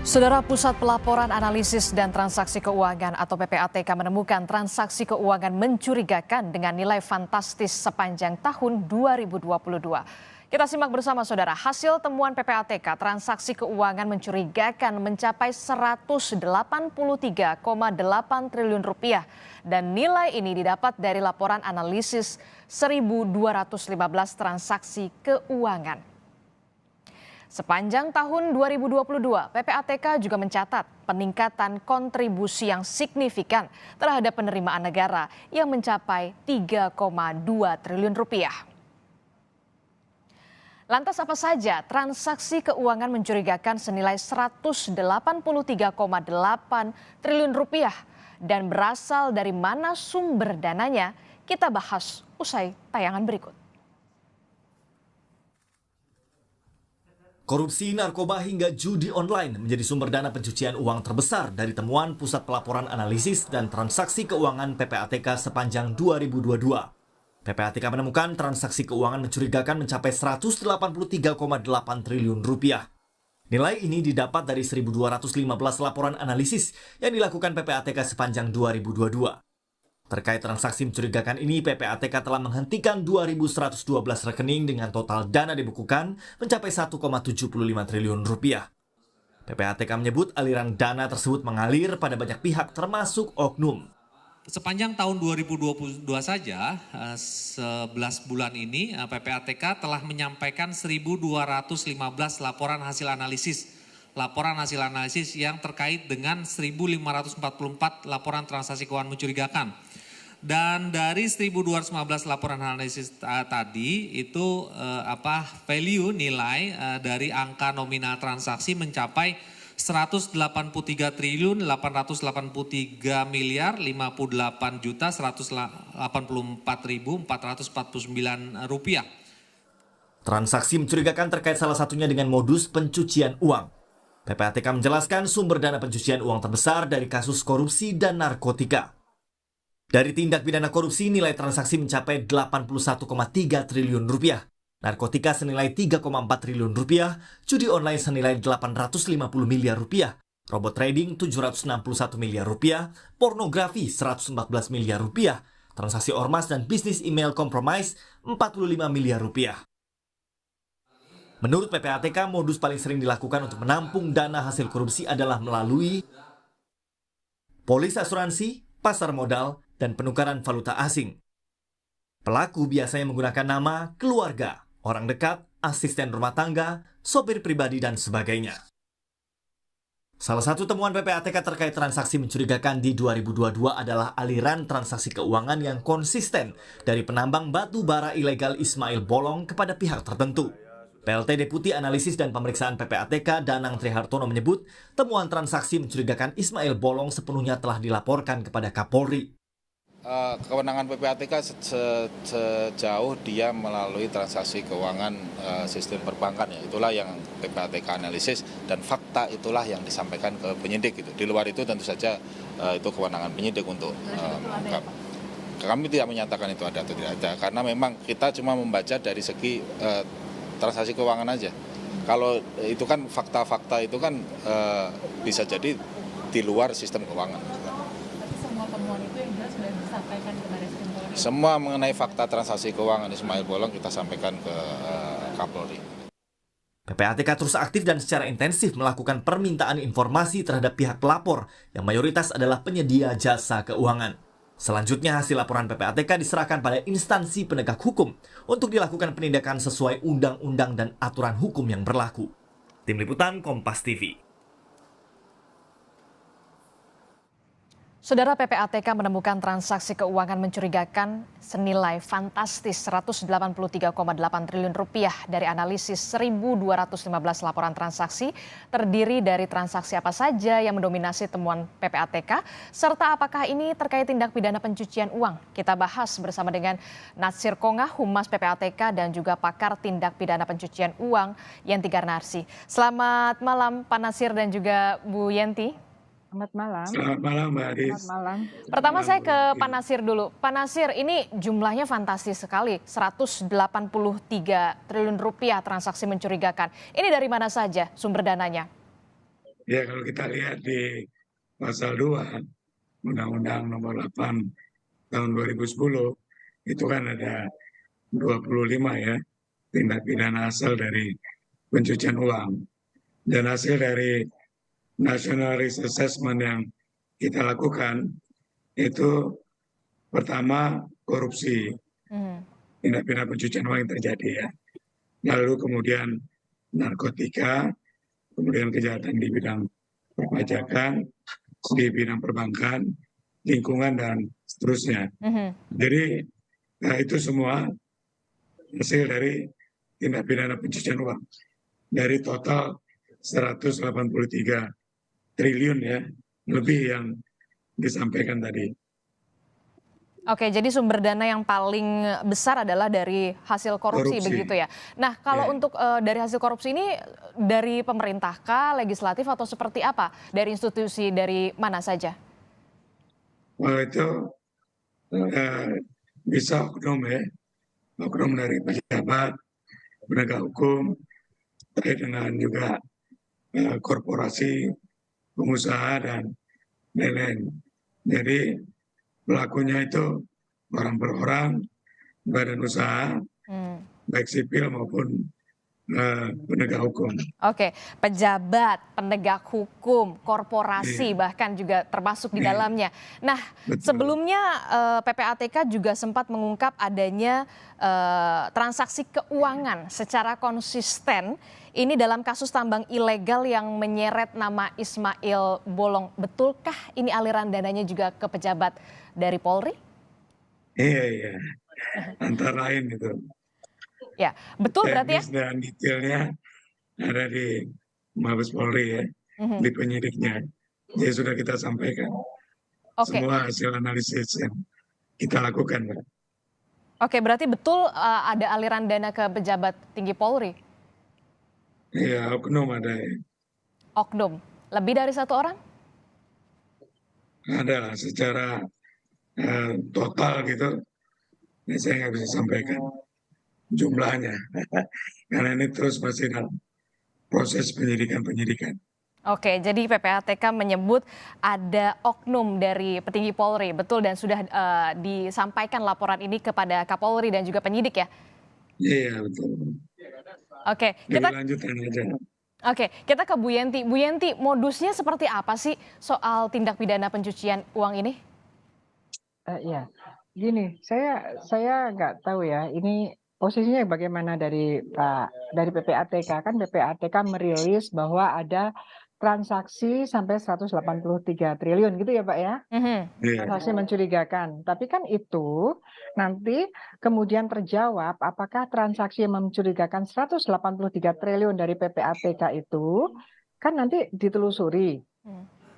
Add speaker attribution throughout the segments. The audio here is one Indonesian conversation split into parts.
Speaker 1: Saudara, Pusat Pelaporan Analisis dan Transaksi Keuangan atau PPATK menemukan transaksi keuangan mencurigakan dengan nilai fantastis sepanjang tahun 2022. Kita simak bersama saudara, hasil temuan PPATK transaksi keuangan mencurigakan mencapai 183,8 triliun rupiah dan nilai ini didapat dari laporan analisis 1.215 transaksi keuangan. Sepanjang tahun 2022, PPATK juga mencatat peningkatan kontribusi yang signifikan terhadap penerimaan negara yang mencapai 3,2 triliun rupiah. Lantas apa saja transaksi keuangan mencurigakan senilai 183,8 triliun rupiah dan berasal dari mana sumber dananya? Kita bahas usai tayangan berikut.
Speaker 2: Korupsi, narkoba hingga judi online menjadi sumber dana pencucian uang terbesar dari temuan Pusat Pelaporan Analisis dan Transaksi Keuangan PPATK sepanjang 2022. PPATK menemukan transaksi keuangan mencurigakan mencapai 183,8 triliun rupiah. Nilai ini didapat dari 1.215 laporan analisis yang dilakukan PPATK sepanjang 2022. Terkait transaksi mencurigakan ini, PPATK telah menghentikan 2.112 rekening dengan total dana dibukukan mencapai 1,75 triliun rupiah. PPATK menyebut aliran dana tersebut mengalir pada banyak pihak termasuk oknum.
Speaker 3: Sepanjang tahun 2022 saja, 11 bulan ini PPATK telah menyampaikan 1.215 laporan hasil analisis. Laporan hasil analisis yang terkait dengan 1.544 laporan transaksi keuangan mencurigakan. Dan dari 1.215 laporan analisis tadi itu value nilai dari angka nominal transaksi mencapai 183 triliun 883 miliar 58 juta 184.449 rupiah.
Speaker 2: Transaksi mencurigakan terkait salah satunya dengan modus pencucian uang. PPATK menjelaskan sumber dana pencucian uang terbesar dari kasus korupsi dan narkotika. Dari tindak pidana korupsi, nilai transaksi mencapai 81,3 triliun rupiah. Narkotika senilai 3,4 triliun rupiah, judi online senilai 850 miliar rupiah, robot trading 761 miliar rupiah, pornografi 114 miliar rupiah, transaksi ormas dan bisnis email kompromis 45 miliar rupiah. Menurut PPATK, modus paling sering dilakukan untuk menampung dana hasil korupsi adalah melalui polis asuransi, pasar modal, dan penukaran valuta asing. Pelaku biasanya menggunakan nama, keluarga, orang dekat, asisten rumah tangga, sopir pribadi, dan sebagainya. Salah satu temuan PPATK terkait transaksi mencurigakan di 2022 adalah aliran transaksi keuangan yang konsisten dari penambang batu bara ilegal Ismail Bolong kepada pihak tertentu. PLT Deputi Analisis dan Pemeriksaan PPATK Danang Trihartono menyebut temuan transaksi mencurigakan Ismail Bolong sepenuhnya telah dilaporkan kepada Kapolri.
Speaker 4: Kewenangan PPATK sejauh dia melalui transaksi keuangan sistem perbankan, ya itulah yang PPATK analisis dan fakta itulah yang disampaikan ke penyidik. Gitu. Di luar itu tentu saja itu kewenangan penyidik untuk mengungkap. Kami tidak menyatakan itu ada atau tidak ada karena memang kita cuma membaca dari segi transaksi keuangan aja. Kalau itu kan fakta-fakta itu kan bisa jadi di luar sistem keuangan.
Speaker 5: Semua temuan itu yang jelas sudah disampaikan ke Baris Krim Polri.
Speaker 4: Semua mengenai fakta transaksi keuangan Ismail Bolong kita sampaikan ke Kapolri.
Speaker 2: PPATK terus aktif dan secara intensif melakukan permintaan informasi terhadap pihak pelapor yang mayoritas adalah penyedia jasa keuangan. Selanjutnya hasil laporan PPATK diserahkan pada instansi penegak hukum untuk dilakukan penindakan sesuai undang-undang dan aturan hukum yang berlaku. Tim Liputan Kompas TV.
Speaker 1: Saudara, PPATK menemukan transaksi keuangan mencurigakan senilai fantastis 183,8 triliun rupiah dari analisis 1.215 laporan transaksi, terdiri dari transaksi apa saja yang mendominasi temuan PPATK, serta apakah ini terkait tindak pidana pencucian uang. Kita bahas bersama dengan Natsir Kongah, Humas PPATK dan juga pakar tindak pidana pencucian uang, Yenti Garnarsi. Selamat malam Pak Natsir dan juga Bu Yenti.
Speaker 5: Selamat malam.
Speaker 6: Selamat malam, Mbak Aris.
Speaker 5: Selamat malam.
Speaker 1: Pertama saya ke Pak Natsir dulu. Pak Natsir, ini jumlahnya fantastis sekali, 183 triliun rupiah transaksi mencurigakan. Ini dari mana saja sumber dananya?
Speaker 6: Ya kalau kita lihat di pasal 2 Undang-Undang Nomor 8 tahun 2010 itu kan ada 25 ya tindak pidana asal dari pencucian uang. Dan hasil dari National Risk Assessment yang kita lakukan itu pertama korupsi, tindak pidana pencucian uang yang terjadi ya. Lalu kemudian narkotika, kemudian kejahatan di bidang perpajakan, di bidang perbankan, lingkungan, dan seterusnya. Jadi itu semua hasil dari tindak pidana pencucian uang. Dari total 183 triliun ya, lebih yang disampaikan tadi.
Speaker 1: Oke, jadi sumber dana yang paling besar adalah dari hasil korupsi begitu ya. Nah, kalau untuk dari hasil korupsi ini dari pemerintah kah, legislatif atau seperti apa? Dari institusi dari mana saja?
Speaker 6: Wah, itu bisa oknum ya, oknum dari pejabat, penegak hukum, terkait dengan juga korporasi, pengusaha, dan lain-lain. Jadi pelakunya itu orang per orang, badan usaha, baik sipil maupun penegak hukum.
Speaker 1: Oke, pejabat, penegak hukum, korporasi bahkan juga termasuk di dalamnya. Nah, sebelumnya PPATK juga sempat mengungkap adanya transaksi keuangan secara konsisten ini dalam kasus tambang ilegal yang menyeret nama Ismail Bolong. Betulkah ini aliran dananya juga ke pejabat dari Polri?
Speaker 6: Iya. Antara lain itu.
Speaker 1: Ya, betul berarti ya?
Speaker 6: Dan detailnya ada di Mabes Polri ya, di penyidiknya. Jadi sudah kita sampaikan semua hasil analisis yang kita lakukan.
Speaker 1: Oke, berarti betul ada aliran dana ke pejabat tinggi Polri?
Speaker 6: Iya, oknum ada ya.
Speaker 1: Oknum, lebih dari satu orang?
Speaker 6: Ada lah, secara total gitu, saya nggak bisa sampaikan jumlahnya, karena ini terus masih dalam proses penyidikan.
Speaker 1: Oke, jadi PPATK menyebut ada oknum dari petinggi Polri, betul, dan sudah disampaikan laporan ini kepada Kapolri dan juga penyidik ya?
Speaker 6: Iya, betul.
Speaker 1: Oke, kita ke Bu Yenti. Bu Yenti, modusnya seperti apa sih soal tindak pidana pencucian uang ini?
Speaker 7: Ya, gini, saya nggak tahu ya, ini posisinya bagaimana dari PPATK. Kan PPATK merilis bahwa ada transaksi sampai 183 triliun gitu ya Pak ya, transaksi mencurigakan. Tapi kan itu nanti kemudian terjawab apakah transaksi yang mencurigakan 183 triliun dari PPATK itu kan nanti ditelusuri.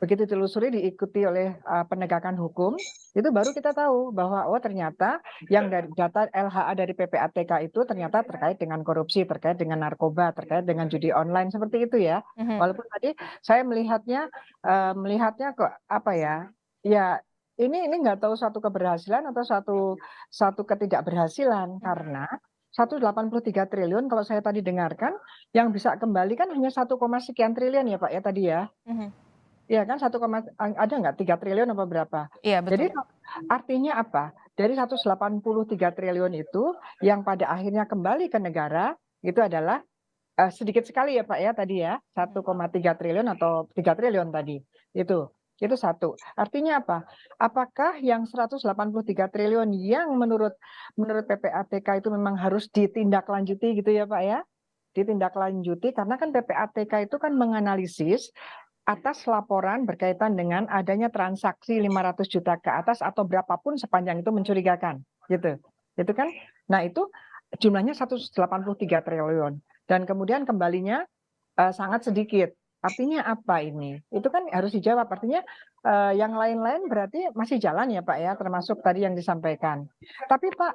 Speaker 7: Begitu ditelusuri diikuti oleh penegakan hukum, itu baru kita tahu bahwa oh ternyata yang dari data LHA dari PPATK itu ternyata terkait dengan korupsi, terkait dengan narkoba, terkait dengan judi online seperti itu ya. Walaupun tadi saya melihatnya kok apa ya? Ya ini nggak tahu satu keberhasilan atau satu ketidakberhasilan karena 183 triliun kalau saya tadi dengarkan yang bisa kembali kan hanya 1, sekian triliun ya Pak ya tadi ya. Iya kan ada nggak 3 triliun apa berapa?
Speaker 1: Iya, betul.
Speaker 7: Jadi artinya apa? Dari 183 triliun itu yang pada akhirnya kembali ke negara itu adalah sedikit sekali ya Pak ya tadi ya 1,3 triliun atau 3 triliun tadi itu satu. Artinya apa? Apakah yang 183 triliun yang menurut PPATK itu memang harus ditindaklanjuti gitu ya Pak ya? Ditindaklanjuti karena kan PPATK itu kan menganalisis atas laporan berkaitan dengan adanya transaksi 500 juta ke atas atau berapapun sepanjang itu mencurigakan gitu. Itu kan. Nah, itu jumlahnya 183 triliun dan kemudian kembalinya sangat sedikit. Artinya apa ini? Itu kan harus dijawab. Artinya yang lain-lain berarti masih jalan ya Pak ya, termasuk tadi yang disampaikan. Tapi Pak,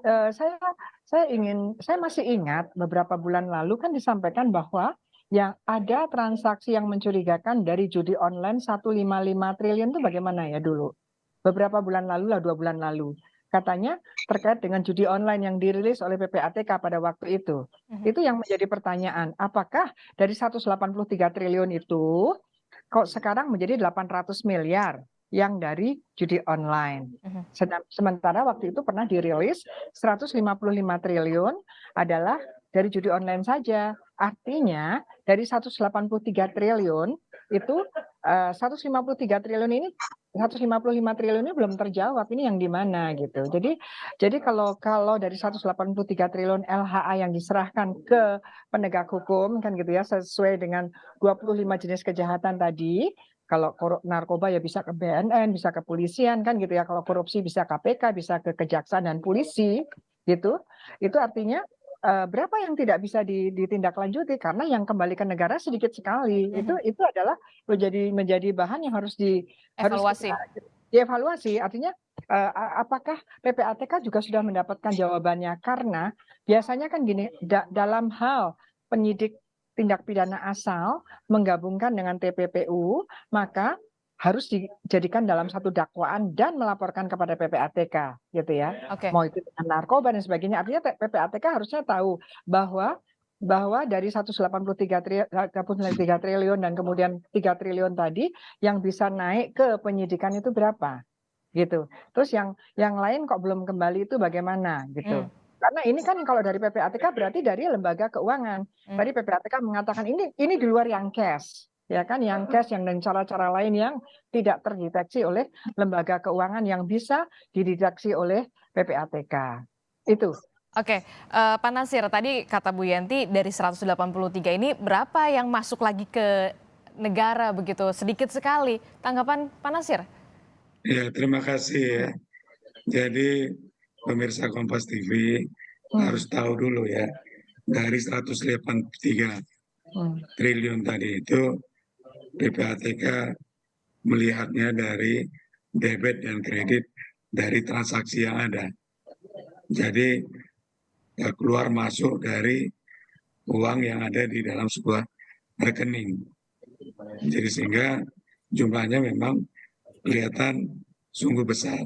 Speaker 7: saya masih ingat beberapa bulan lalu kan disampaikan bahwa yang ada transaksi yang mencurigakan dari judi online 155 triliun itu bagaimana ya dulu? Beberapa bulan lalu lah, 2 bulan lalu. Katanya terkait dengan judi online yang dirilis oleh PPATK pada waktu itu. Itu yang menjadi pertanyaan, apakah dari 183 triliun itu kok sekarang menjadi 800 miliar yang dari judi online. Sementara waktu itu pernah dirilis 155 triliun adalah dari judi online saja. Artinya dari 183 triliun itu 153 triliun ini 155 triliun ini belum terjawab, ini yang di mana gitu. Jadi kalau dari 183 triliun LHA yang diserahkan ke penegak hukum kan gitu ya, sesuai dengan 25 jenis kejahatan tadi, kalau narkoba ya bisa ke BNN, bisa ke polisian kan gitu ya. Kalau korupsi bisa KPK, bisa ke kejaksaan dan polisi gitu. Itu artinya berapa yang tidak bisa ditindaklanjuti karena yang kembali ke negara sedikit sekali. Itu adalah menjadi bahan yang harus
Speaker 1: Evaluasi.
Speaker 7: dievaluasi. Artinya apakah PPATK juga sudah mendapatkan jawabannya? Karena biasanya kan gini, dalam hal penyidik tindak pidana asal menggabungkan dengan TPPU, maka harus dijadikan dalam satu dakwaan dan melaporkan kepada PPATK, gitu ya.
Speaker 1: Oke.
Speaker 7: Mau itu dengan narkoba dan sebagainya. Artinya PPATK harusnya tahu bahwa dari 183 triliun dan kemudian 3 triliun tadi yang bisa naik ke penyidikan itu berapa, gitu. Terus yang lain kok belum kembali itu bagaimana, gitu. Karena ini kan kalau dari PPATK berarti dari lembaga keuangan. Tadi PPATK mengatakan ini di luar yang cash, ya kan, yang cash yang dan cara-cara lain yang tidak terdeteksi oleh lembaga keuangan yang bisa dideteksi oleh PPATK. Itu.
Speaker 1: Oke, Pak Nasir, tadi kata Bu Yanti dari 183 ini berapa yang masuk lagi ke negara begitu? Sedikit sekali. Tanggapan Pak Nasir?
Speaker 6: Ya, terima kasih ya. Jadi pemirsa Kompas TV harus tahu dulu ya, dari 183 triliun tadi itu PPATK melihatnya dari debit dan kredit dari transaksi yang ada. Jadi keluar masuk dari uang yang ada di dalam sebuah rekening. Jadi sehingga jumlahnya memang kelihatan sungguh besar.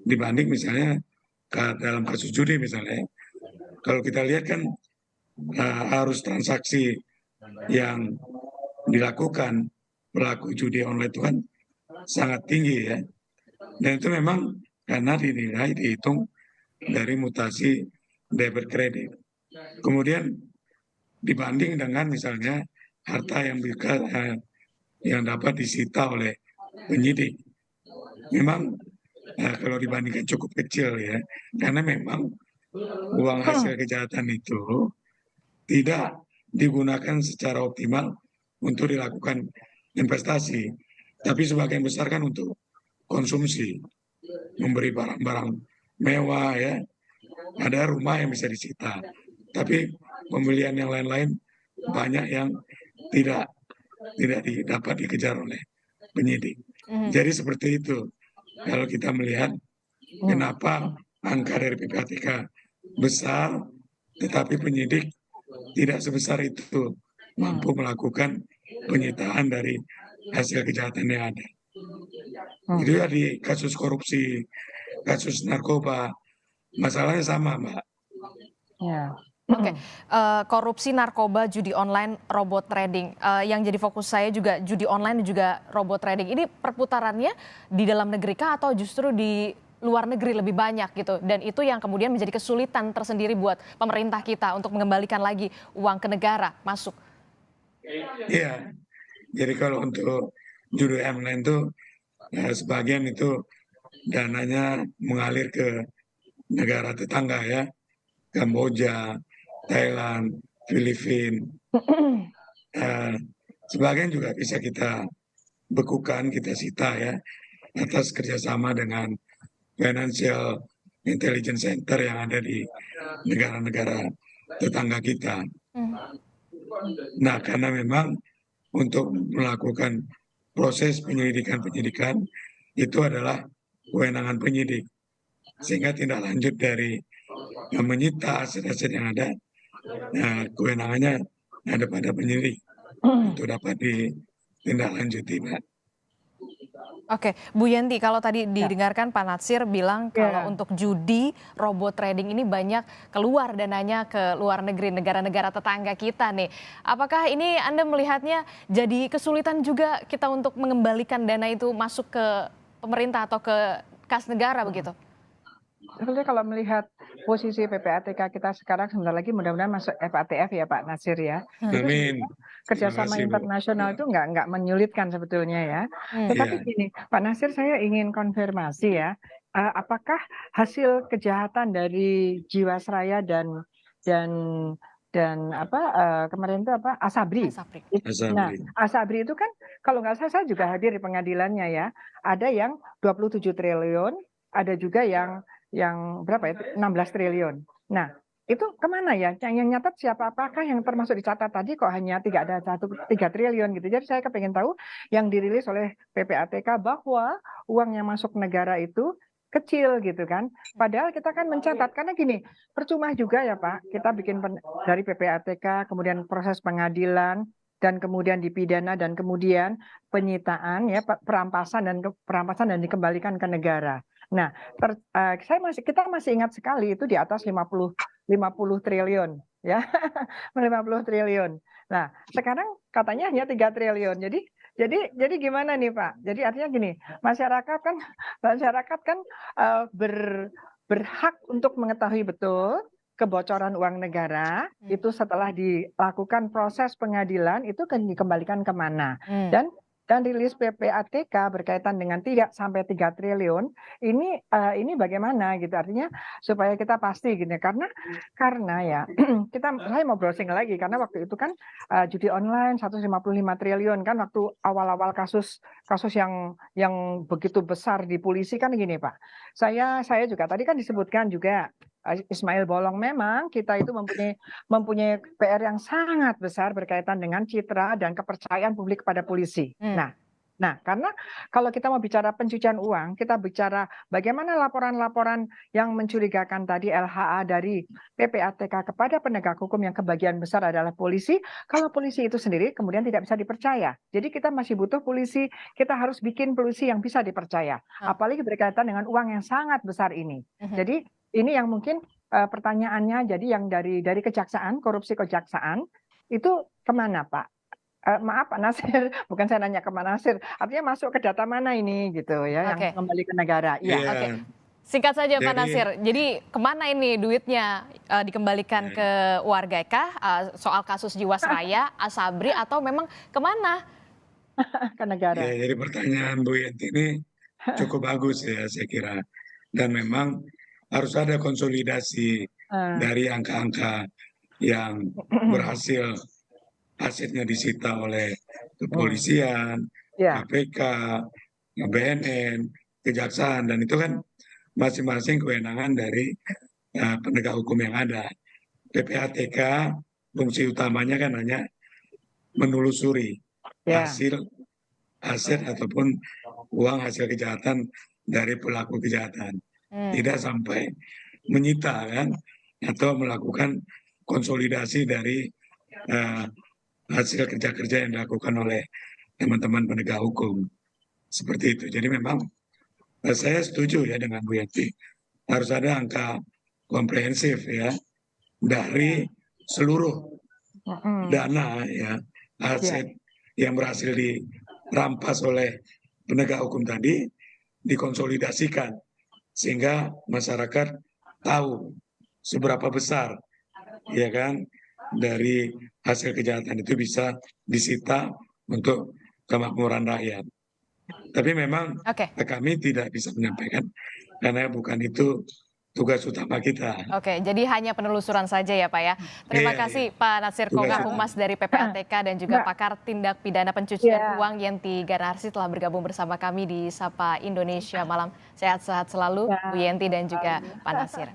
Speaker 6: Dibanding misalnya dalam kasus judi misalnya, kalau kita lihat kan arus transaksi yang dilakukan pelaku judi online itu kan sangat tinggi ya. Dan itu memang karena dinilai dihitung dari mutasi debit kredit. Kemudian dibanding dengan misalnya harta yang dapat disita oleh penyidik. Memang kalau dibandingkan cukup kecil ya, karena memang uang hasil kejahatan itu tidak digunakan secara optimal untuk dilakukan investasi, tapi sebagian besar kan untuk konsumsi, memberi barang-barang mewah ya, ada rumah yang bisa disita, tapi pembelian yang lain-lain banyak yang tidak dapat dikejar oleh penyidik. Jadi seperti itu. Kalau kita melihat kenapa angka dari PPATK besar, tetapi penyidik tidak sebesar itu mampu melakukan penyitaan dari hasil kejahatan yang ada. Itu ya di kasus korupsi, kasus narkoba, masalahnya sama, Mbak.
Speaker 7: Ya.
Speaker 1: Oke, korupsi, narkoba, judi online, robot trading. Yang jadi fokus saya juga judi online dan juga robot trading. Ini perputarannya di dalam negeri kah atau justru di luar negeri lebih banyak gitu? Dan itu yang kemudian menjadi kesulitan tersendiri buat pemerintah kita untuk mengembalikan lagi uang ke negara masuk.
Speaker 6: Iya, jadi kalau untuk judi online itu sebagian itu dananya mengalir ke negara tetangga ya, Kamboja, Thailand, Filipina. Sebagian juga bisa kita bekukan, kita sita ya, atas kerjasama dengan Financial Intelligence Center yang ada di negara-negara tetangga kita. Nah, karena memang untuk melakukan proses penyelidikan itu adalah kewenangan penyidik, sehingga tindak lanjut dari menyita aset-aset yang ada, kewenangannya ada pada penyidik untuk dapat ditindaklanjuti, Mbak.
Speaker 1: Oke, Bu Yenti, kalau tadi
Speaker 7: Ya,
Speaker 1: didengarkan Pak Natsir bilang
Speaker 7: ya.
Speaker 1: kalau untuk judi, robot trading ini banyak keluar dananya ke luar negeri, negara-negara tetangga kita nih. Apakah ini Anda melihatnya jadi kesulitan juga kita untuk mengembalikan dana itu masuk ke pemerintah atau ke kas negara begitu?
Speaker 7: Sebetulnya kalau melihat posisi PPATK kita sekarang sebentar lagi mudah-mudahan masuk FATF ya Pak Nasir ya. Itu
Speaker 6: Amin.
Speaker 7: sebetulnya
Speaker 6: Terima
Speaker 7: kerjasama
Speaker 6: kasih, Bu.
Speaker 7: internasional itu nggak menyulitkan sebetulnya ya. Tetapi
Speaker 6: Iya.
Speaker 7: gini, Pak Nasir saya ingin konfirmasi ya, apakah hasil kejahatan dari Jiwasraya dan kemarin itu apa Asabri?
Speaker 1: Asapri.
Speaker 7: Nah,
Speaker 6: Asabri.
Speaker 7: Asabri itu kan kalau nggak salah saya juga hadir di pengadilannya ya. Ada yang 27 triliun, ada juga yang berapa ya 16 triliun. Nah, itu kemana ya? Yang nyatat siapa? Apakah yang termasuk dicatat tadi kok hanya tidak ada 3 triliun gitu. Jadi saya kepengen tahu yang dirilis oleh PPATK bahwa uang yang masuk negara itu kecil gitu kan. Padahal kita kan mencatat karena gini, percuma juga ya Pak, kita bikin dari PPATK, kemudian proses pengadilan dan kemudian dipidana dan kemudian penyitaan ya perampasan dan dikembalikan ke negara. Nah, kita masih ingat sekali itu di atas 50 triliun ya. 50 triliun. Nah, sekarang katanya hanya 3 triliun. Jadi gimana nih, Pak? Jadi artinya gini, masyarakat kan berhak untuk mengetahui betul kebocoran uang negara itu setelah dilakukan proses pengadilan itu kan dikembalikan kemana. Dan rilis PPATK berkaitan dengan tidak sampai 3 triliun ini bagaimana gitu artinya supaya kita pasti gitu karena ya saya mau browsing lagi karena waktu itu kan judi online 155 triliun kan waktu awal-awal kasus yang begitu besar di polisi kan gini Pak. Saya juga tadi kan disebutkan juga Ismail Bolong memang kita itu mempunyai PR yang sangat besar berkaitan dengan citra dan kepercayaan publik kepada polisi. Nah, karena kalau kita mau bicara pencucian uang, kita bicara bagaimana laporan-laporan yang mencurigakan tadi LHA dari PPATK kepada penegak hukum yang kebagian besar adalah polisi, kalau polisi itu sendiri kemudian tidak bisa dipercaya. Jadi kita masih butuh polisi, kita harus bikin polisi yang bisa dipercaya. Apalagi berkaitan dengan uang yang sangat besar ini. Jadi ini yang mungkin pertanyaannya jadi yang dari kejaksaan, korupsi kejaksaan itu kemana Pak? Maaf Pak Nasir, bukan saya nanya ke Pak Nasir, artinya masuk ke data mana ini gitu ya, yang kembali ke negara.
Speaker 6: Iya.
Speaker 1: Oke. Singkat saja Pak
Speaker 6: Jadi-
Speaker 1: Nasir, jadi kemana ini duitnya dikembalikan ke warga kah? Soal kasus Jiwasraya, Asabri atau memang kemana?
Speaker 7: Ke negara.
Speaker 6: Ya, jadi pertanyaan Bu Yenti ini cukup bagus ya saya kira. Dan memang harus ada konsolidasi dari angka-angka yang berhasil asetnya disita oleh kepolisian,
Speaker 7: Ya,
Speaker 6: KPK, BNN, kejaksaan, dan itu kan masing-masing kewenangan dari penegak hukum yang ada. PPATK fungsi utamanya kan hanya menelusuri
Speaker 7: ya.
Speaker 6: hasil aset ataupun uang hasil kejahatan dari pelaku kejahatan. Tidak sampai menyita kan atau melakukan konsolidasi dari hasil kerja-kerja yang dilakukan oleh teman-teman penegak hukum. Seperti itu. Jadi memang saya setuju ya dengan Bu Yenti. Harus ada angka komprehensif ya dari seluruh dana ya aset yang berhasil dirampas oleh penegak hukum tadi dikonsolidasikan sehingga masyarakat tahu seberapa besar ya kan dari hasil kejahatan itu bisa disita untuk kemakmuran rakyat. Tapi memang kami tidak bisa menyampaikan karena bukan itu tugas utama kita.
Speaker 1: Oke, jadi hanya penelusuran saja ya Pak ya. Terima kasih Pak Natsir Koga, Humas dari PPATK dan juga pakar tindak pidana pencucian uang Yenti Ganarsi telah bergabung bersama kami di Sapa Indonesia Malam. Sehat-sehat selalu Bu Yenti dan juga Pak Natsir.